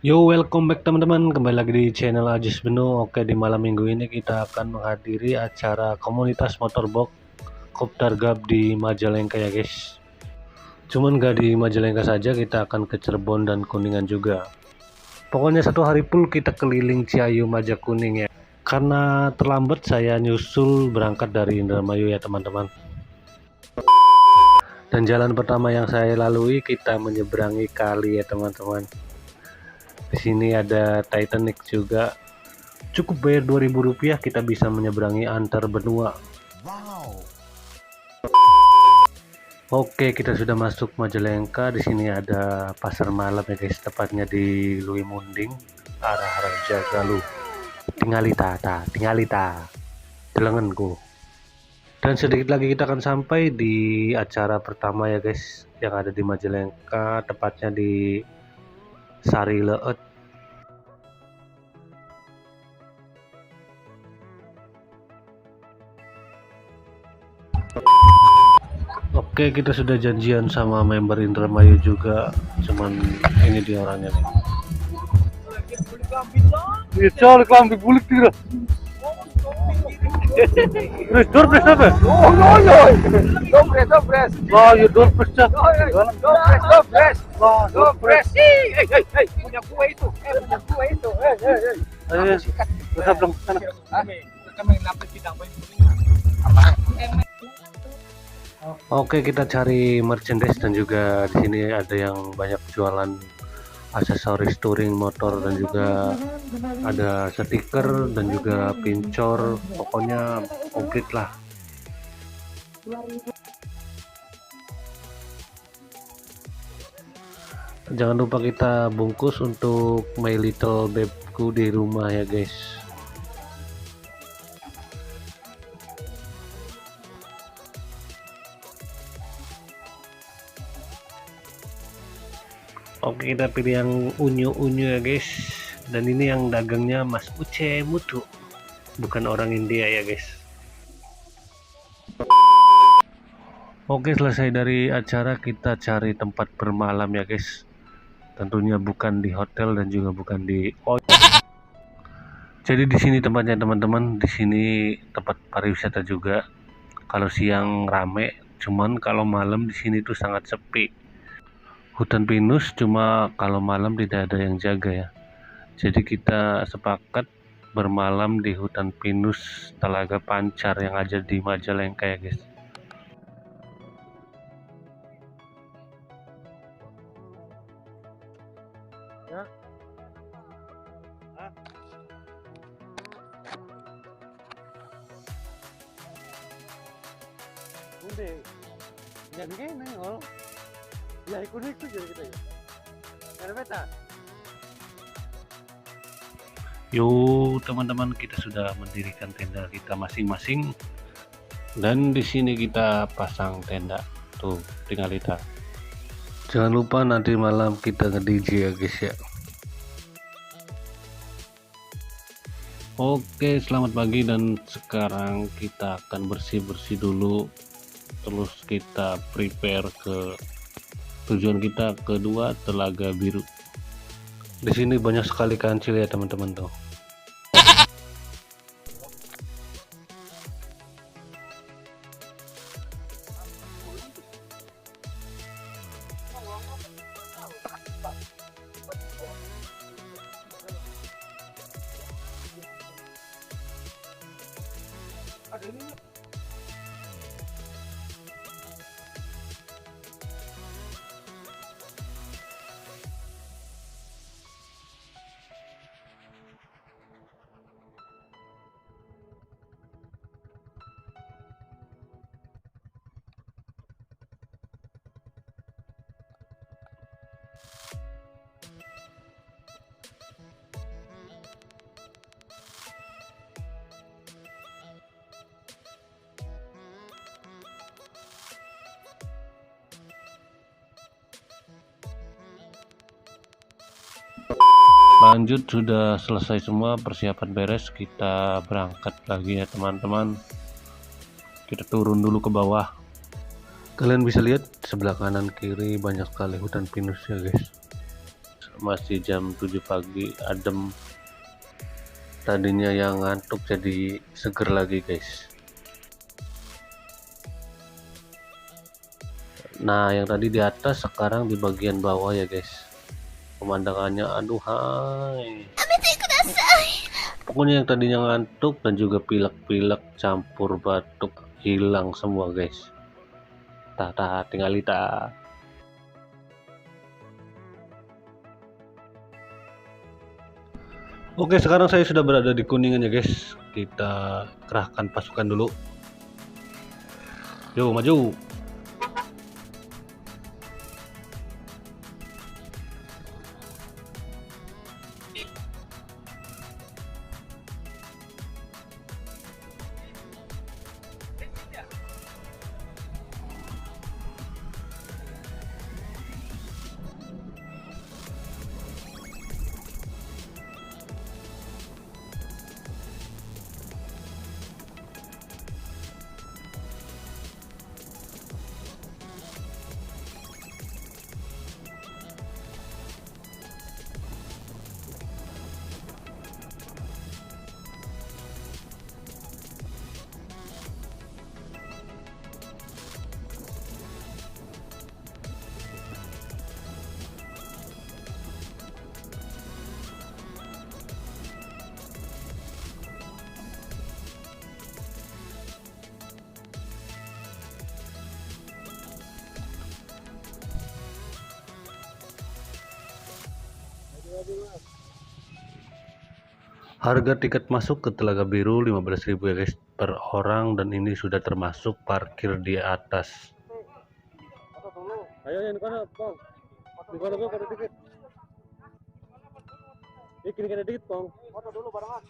Yo, welcome back teman-teman, kembali lagi di channel Ajis Benu. Oke, di malam minggu ini kita akan menghadiri acara komunitas motorbike Kopdar Gab di Majalengka ya guys. Cuman gak di Majalengka saja, kita akan ke Cirebon dan Kuningan juga. Pokoknya satu hari full kita keliling Ciayu Majakuning ya. Karena terlambat saya nyusul berangkat dari Indramayu ya teman-teman. Dan jalan pertama yang saya lalui kita menyeberangi kali ya teman-teman. Di sini ada Titanic juga. Cukup bayar Rp2.000 kita bisa menyeberangi antar benua. Wow. Oke, kita sudah masuk Majalengka. Di sini ada pasar malam ya guys, tepatnya di Lui Munding, arah Raja Galuh. Tinggalita, delengenku. Dan sedikit lagi kita akan sampai di acara pertama ya guys, yang ada di Majalengka, tepatnya di Sari Leut. Oke, kita sudah janjian sama member Indramayu juga, cuman ini dia orangnya nih. Itu klambi bulik tidak. Terus doorpress apa? Oh, doorpress. Wah, ya doorpress dah. Doorpress. Wah, doorpress. Punya gue itu. Punya gue itu. Ayo, kita belum sana. Kami napit kita Oke, kita cari merchandise dan juga di sini ada yang banyak jualan aksesoris touring motor dan juga ada stiker dan juga pincor, pokoknya komplit lah. Jangan lupa kita bungkus untuk My Little Babeku di rumah ya guys. Oke, kita pilih yang unyu-unyu ya guys. Dan ini yang dagangnya Mas Uce Mutu, bukan orang India ya guys. Oke, selesai dari acara kita cari tempat bermalam ya guys. Tentunya bukan di hotel dan juga bukan di Jadi di sini tempatnya teman-teman. Di sini tempat pariwisata juga. Kalau siang rame, cuman kalau malam di sini tuh sangat sepi. Hutan pinus, cuma kalau malam tidak ada yang jaga ya. Jadi kita sepakat bermalam di hutan pinus Telaga Pancar yang ada di Majalengka ya guys. Ya. Udah, jangan gini oh. Ya ikut jadi kita ya. Ada peta. Yuk teman-teman, kita sudah mendirikan tenda kita masing-masing dan di sini kita pasang tenda tuh, tinggal kita. Jangan lupa nanti malam kita nge-DJ ya guys ya. Oke, selamat pagi dan sekarang kita akan bersih-bersih dulu, terus kita prepare ke tujuan kita kedua, Telaga Biru. Di sini banyak sekali kancil ya teman-teman tuh. Lanjut, sudah selesai semua, persiapan beres, kita berangkat lagi ya teman-teman. Kita turun dulu ke bawah. Kalian bisa lihat sebelah kanan kiri banyak sekali hutan pinus ya guys. masih jam 7 pagi, adem. Tadinya yang ngantuk jadi seger lagi guys. Nah yang tadi di atas sekarang di bagian bawah ya guys. Pemandangannya aduh hai. Pokoknya yang tadinya ngantuk dan juga pilek-pilek campur batuk hilang semua guys. Tata tinggal lita. Oke, sekarang saya sudah berada di Kuningan ya guys. Kita kerahkan pasukan dulu. Yuk maju. Harga tiket masuk ke Telaga Biru 15.000 ya guys per orang, dan ini sudah termasuk parkir di atas. Ayo yang mana bang? Di mana bang ada tiket? Ini ada tiket bang. Foto dulu barengan.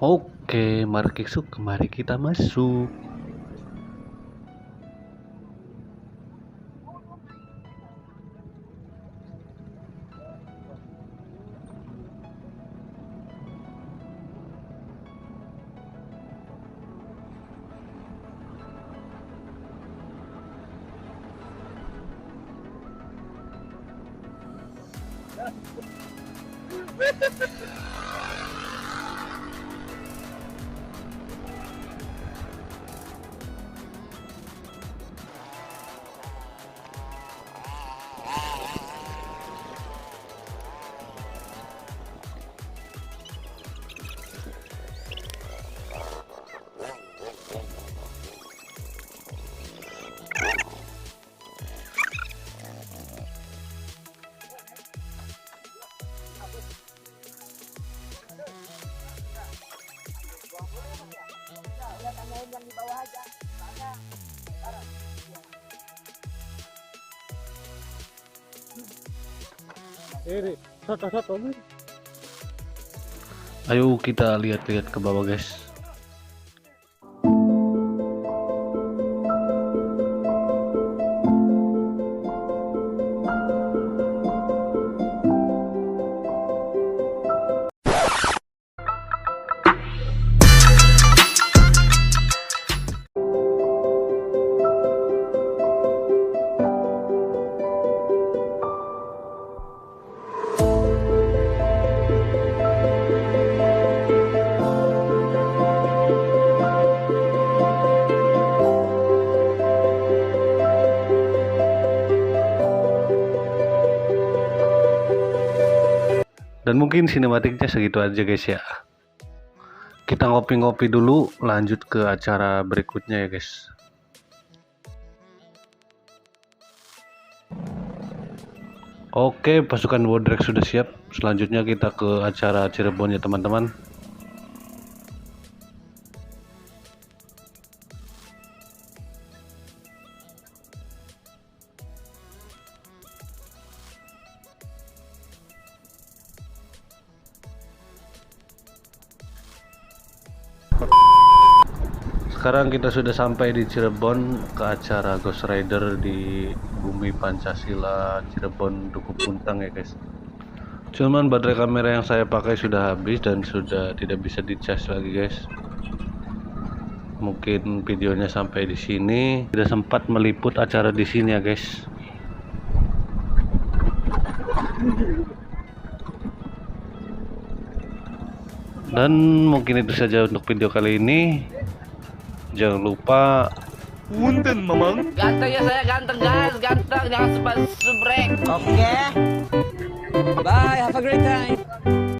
Oke, mari kita masuk. Yang di bawah aja. Ayo kita lihat-lihat ke bawah guys. Dan mungkin sinematiknya segitu aja guys ya. Kita ngopi-ngopi dulu, lanjut ke acara berikutnya ya guys. Oke, pasukan Wodrek sudah siap. Selanjutnya kita ke acara Cirebon ya teman-teman. Sekarang kita sudah sampai di Cirebon ke acara Ghost Rider di Bumi Pancasila Cirebon Duku Puntang ya guys. Cuman baterai kamera yang saya pakai sudah habis dan sudah tidak bisa dicas lagi guys. Mungkin videonya sampai di sini. Tidak sempat meliput acara di sini ya guys. Dan mungkin itu saja untuk video kali ini. Jangan lupa Punten, Mamang. Ganteng ya saya, ganteng guys, ganteng, jangan subrek. Oke. Bye, have a great time.